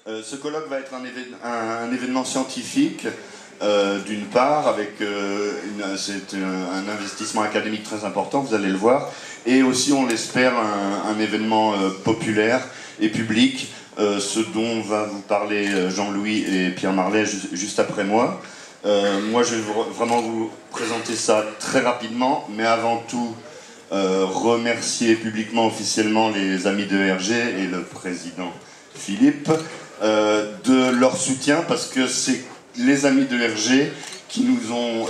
Ce colloque va être un événement scientifique, d'une part, avec c'est un investissement académique très important, vous allez le voir, et aussi, on l'espère, un événement populaire et public, ce dont va vous parler Jean-Louis et Pierre Marlet juste après moi. Moi, je vais vraiment vous présenter ça très rapidement, mais avant tout, remercier publiquement, officiellement, les amis de RG et le président Philippe de leur soutien, parce que c'est les amis de RG qui nous ont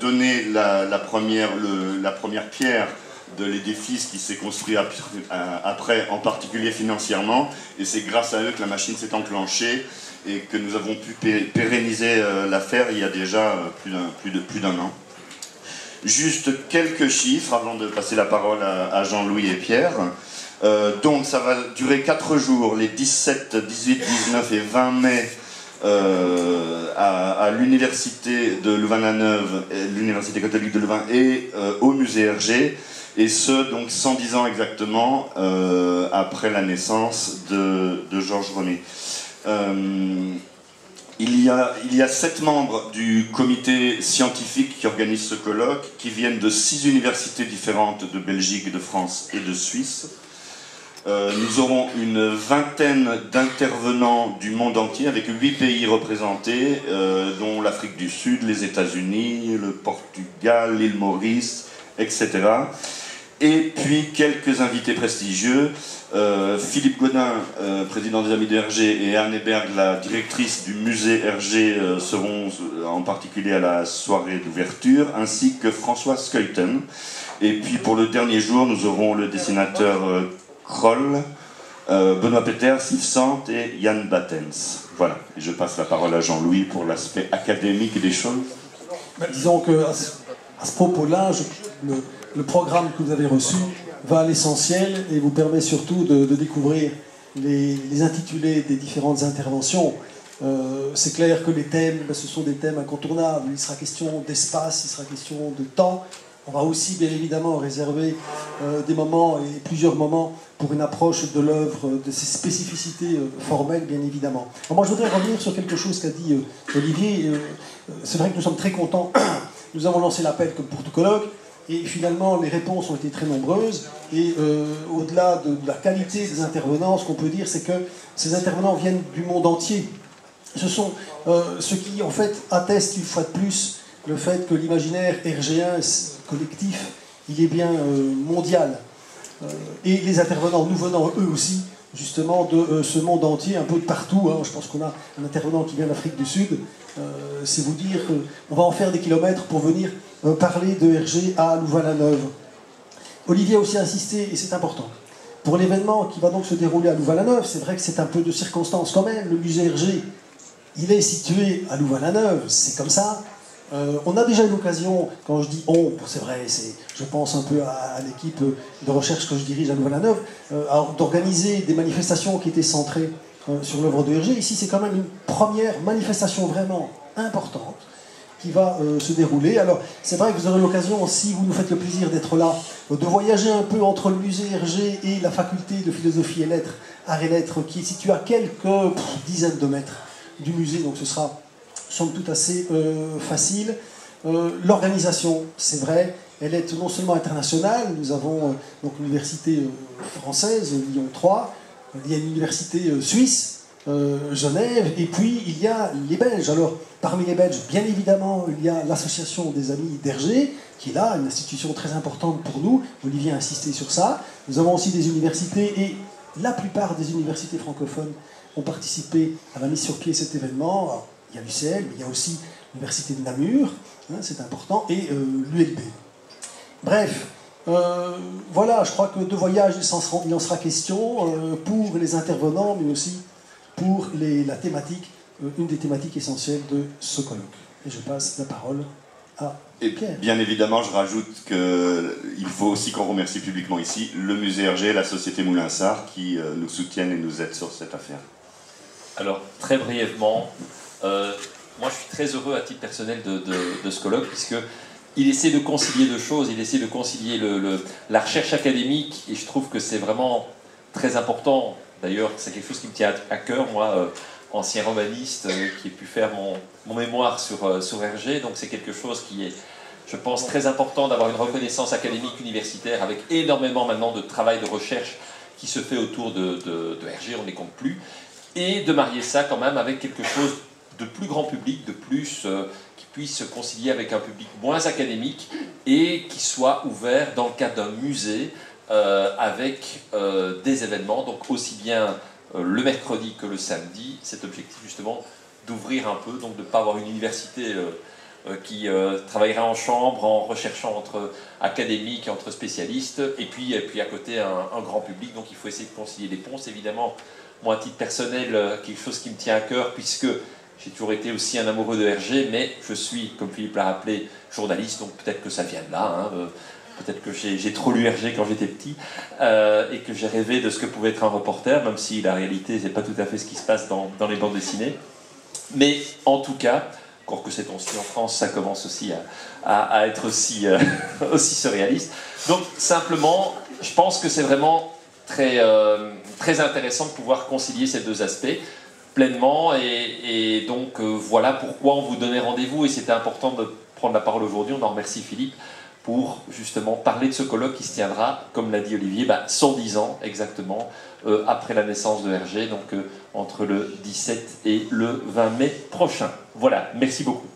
donné la première pierre de l'édifice qui s'est construit après, en particulier financièrement, et c'est grâce à eux que la machine s'est enclenchée et que nous avons pu pérenniser l'affaire il y a déjà plus d'un an. Juste quelques chiffres avant de passer la parole à Jean-Louis et Pierre. Donc ça va durer 4 jours, les 17, 18, 19 et 20 mai à l'université de Louvain-la-Neuve, l'université catholique de Louvain et au musée Hergé, et ce donc 110 ans exactement après la naissance de Georges René. Il y a 7 membres du comité scientifique qui organise ce colloque, qui viennent de 6 universités différentes de Belgique, de France et de Suisse. Nous aurons une vingtaine d'intervenants du monde entier, avec 8 pays représentés, dont l'Afrique du Sud, les États-Unis, le Portugal, l'île Maurice, etc. Et puis quelques invités prestigieux. Philippe Godin, président des Amis de Hergé, et Anne Berg, la directrice du musée Hergé, seront en particulier à la soirée d'ouverture, ainsi que François Scheuten. Et puis pour le dernier jour, nous aurons le dessinateur Kroll, Benoît Peters, Yves Sant et Yann Battens. Voilà, et je passe la parole à Jean-Louis pour l'aspect académique des choses. Disons qu'à ce propos-là, le programme que vous avez reçu va à l'essentiel et vous permet surtout de découvrir les intitulés des différentes interventions. C'est clair que les thèmes, ce sont des thèmes incontournables. Il sera question d'espace, il sera question de temps. On va aussi bien évidemment réserver des moments et plusieurs moments pour une approche de l'œuvre, de ses spécificités formelles bien évidemment. Alors moi je voudrais revenir sur quelque chose qu'a dit Olivier. C'est vrai que nous sommes très contents. Nous avons lancé l'appel comme pour tout colloque. Et finalement, les réponses ont été très nombreuses. Et au-delà de la qualité des intervenants, ce qu'on peut dire, c'est que ces intervenants viennent du monde entier. Ce sont ceux qui, en fait, attestent une fois de plus le fait que l'imaginaire hergéen collectif, il est bien mondial. Et les intervenants, nous venant eux aussi, justement, de ce monde entier, un peu de partout. Hein. Je pense qu'on a un intervenant qui vient d'Afrique du Sud. C'est vous dire qu'on va en faire des kilomètres pour venir parler de Hergé à Louvain-la-Neuve. Olivier a aussi insisté, et c'est important, pour l'événement qui va donc se dérouler à Louvain-la-Neuve. C'est vrai que c'est un peu de circonstance quand même. Le musée Hergé, il est situé à Louvain-la-Neuve, c'est comme ça. On a déjà eu l'occasion, quand je dis on, c'est vrai, je pense un peu à l'équipe de recherche que je dirige à Louvain-la-Neuve, d'organiser des manifestations qui étaient centrées sur l'œuvre de Hergé. Ici, c'est quand même une première manifestation vraiment importante qui va se dérouler. Alors, c'est vrai que vous aurez l'occasion, si vous nous faites le plaisir d'être là, de voyager un peu entre le musée Hergé et la faculté de philosophie et lettres, arts et lettres, qui est située à quelques dizaines de mètres du musée, donc ce sera somme toute assez facile. L'organisation, c'est vrai, elle est non seulement internationale, nous avons donc l'université française, Lyon 3, il y a une université suisse, Genève, et puis il y a les Belges. Alors, parmi les Belges, bien évidemment, il y a l'association des Amis d'Hergé, qui est là, une institution très importante pour nous. Olivier a insisté sur ça. Nous avons aussi des universités, et la plupart des universités francophones ont participé à la mise sur pied de cet événement. Alors, il y a l'UCL, mais il y a aussi l'université de Namur, hein, c'est important, et l'ULB. Bref, voilà, je crois que de voyage, il en sera question pour les intervenants, mais aussi pour la thématique, une des thématiques essentielles de ce colloque. Et je passe la parole à Pierre. Bien évidemment, je rajoute qu'il faut aussi qu'on remercie publiquement ici le musée Hergé et la société Moulinsart qui nous soutiennent et nous aident sur cette affaire. Alors, très brièvement, moi je suis très heureux à titre personnel de ce colloque, puisqu'il essaie de concilier deux choses. Il essaie de concilier la recherche académique, et je trouve que c'est vraiment très important D'ailleurs, c'est quelque chose qui me tient à cœur, moi, ancien romaniste, qui ai pu faire mon mémoire sur Hergé, donc c'est quelque chose qui est, je pense, très important d'avoir une reconnaissance académique universitaire avec énormément maintenant de travail de recherche qui se fait autour de Hergé, on ne les compte plus, et de marier ça quand même avec quelque chose de plus grand public, de plus qui puisse se concilier avec un public moins académique et qui soit ouvert dans le cadre d'un musée avec des événements, donc aussi bien le mercredi que le samedi, cet objectif justement d'ouvrir un peu, donc de ne pas avoir une université qui travaillerait en chambre en recherchant entre académiques et entre spécialistes, et puis à côté un grand public, donc il faut essayer de concilier les ponts. C'est évidemment, moi à titre personnel, quelque chose qui me tient à cœur, puisque j'ai toujours été aussi un amoureux de Hergé, mais je suis, comme Philippe l'a rappelé, journaliste, donc peut-être que ça vient de là, hein, peut-être que j'ai trop lu Hergé quand j'étais petit, et que j'ai rêvé de ce que pouvait être un reporter, même si la réalité, c'est pas tout à fait ce qui se passe dans les bandes dessinées. Mais en tout cas, encore que c'est aussi en France, ça commence aussi à être aussi, aussi surréaliste. Donc simplement, je pense que c'est vraiment très intéressant de pouvoir concilier ces deux aspects pleinement, et donc voilà pourquoi on vous donnait rendez-vous, et c'était important de prendre la parole aujourd'hui. On en remercie Philippe pour justement parler de ce colloque qui se tiendra, comme l'a dit Olivier, 110 ans exactement après la naissance de Hergé, donc entre le 17 et le 20 mai prochain. Voilà, merci beaucoup.